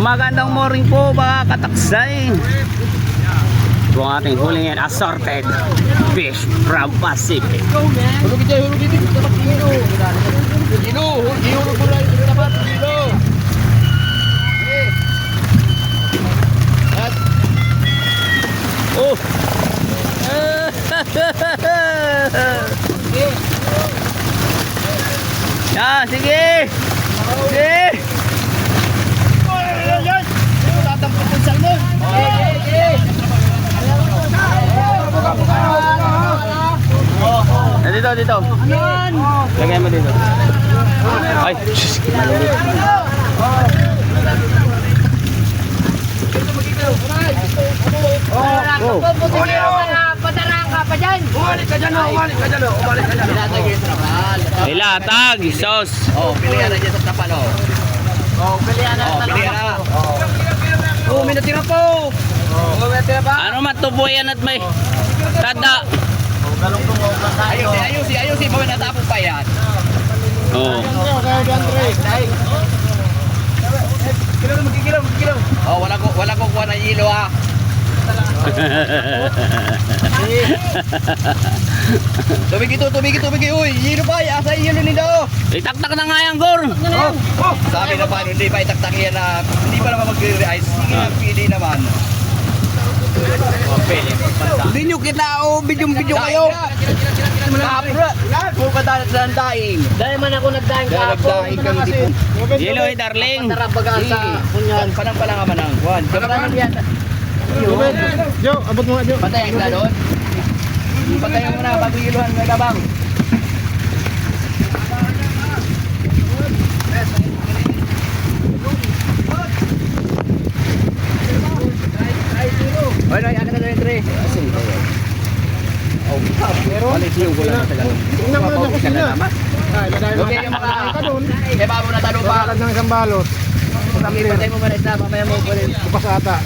Magandang morning po mga kataksay. Ito ang ating huling yan, assorted fish from Pacific. Hulog dito, hulog dito. Dapat kilo. Kilo, hulog mo rin. Dapat kilo. Oh! Yan, sige! Sige! Tatampot yung salmon. Dito, dito. Lagay mo dito. Ay, shhh, malulit. Padarang ka pa dyan. Umalik ka dyan, umalik ka dyan. Umalik ka dyan. Ilatag, sos. Oh, pilihan na dyan sa tapal, oh. Oh, pilihan na. Oh, pilihan na. Oh, may natira po. Oh, may natira pa. Ano matubo yan at may tada. Ayusin, ayusin. Bawin natapos pa yan. Oh. Oh, wala ko kuha ng hilo, ha. Tubig ito. Uy, hilo pa. Asa hilo nila, oh. Itaktak na nga yan, Gor. Oh, sabi na paano, hindi pa itaktak yan na, hindi pa naman mag-re-ice. Pili naman. Hindi nyo kita o bidyong-bidyo kayo. Puro ka dahil sa daing. Dahil man ako nagdaing Nagdaing kang dipong. Yelo eh, darling. Tarabaga sa kunyan. Panang pala nga manang. Juan, kameraman yan. Jo, abot mo nga, Jo. Patayin ka doon. Patayin mo na, bago iluhan may kabang. Oy, ano ka doon, Tre? Oh, pero walis yung kulang sa ganun. Tingnan mo na kusina. Ay, lagay mo. Okay, yung mga ka doon. kaya bago na talo pa. Lakad ng isang balos. Patay mo muna isa, mamaya mo ulit. Bukas ata.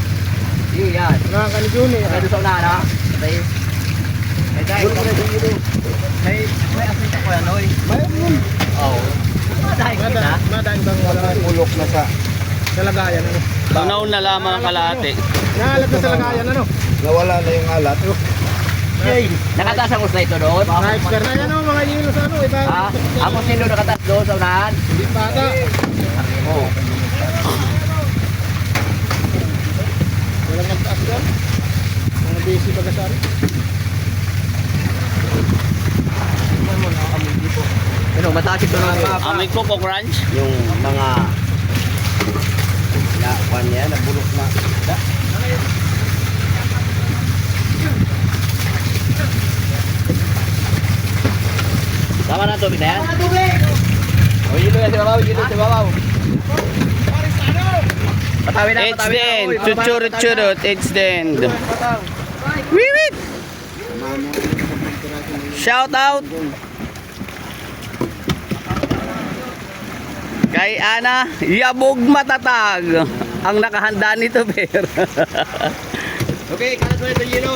Yan. Nakaka ni Juni. Kaya doon sa unahan, ha? Patay. May dahil ka dito. May asin ka ko yan, oy. Bayan mo. Oo. Dahil kita. Madaing bang wala ulok na sa lagayan, ano? Tunaw na lamang ang kalahati. Naalat na sa lagayan, ano? Nawala na yung alat. Okay. Nakataas ang usla ito doon. Sniper na yan, mga hilo sa ano. Iba. Ha? Ang usla doon nakataas doon sa unahan. Hindi pa ata. Oo. Walang nagtaas dyan. Mga busy bagasari. Ano, mataas ito lang. Amoy ko po crunch. Yung mga na niya, nabulok na. Tama na tubig na yan? O, hilo yan sa babaw, hilo sa babaw. Patawin na, It's patawin na. den. Uy, Chuchurut-churut. It's den. Wiwit! Shout out! Kay Ana, yabog matatag ang nakahanda nito, pero Okay, kalat mo ito hilo.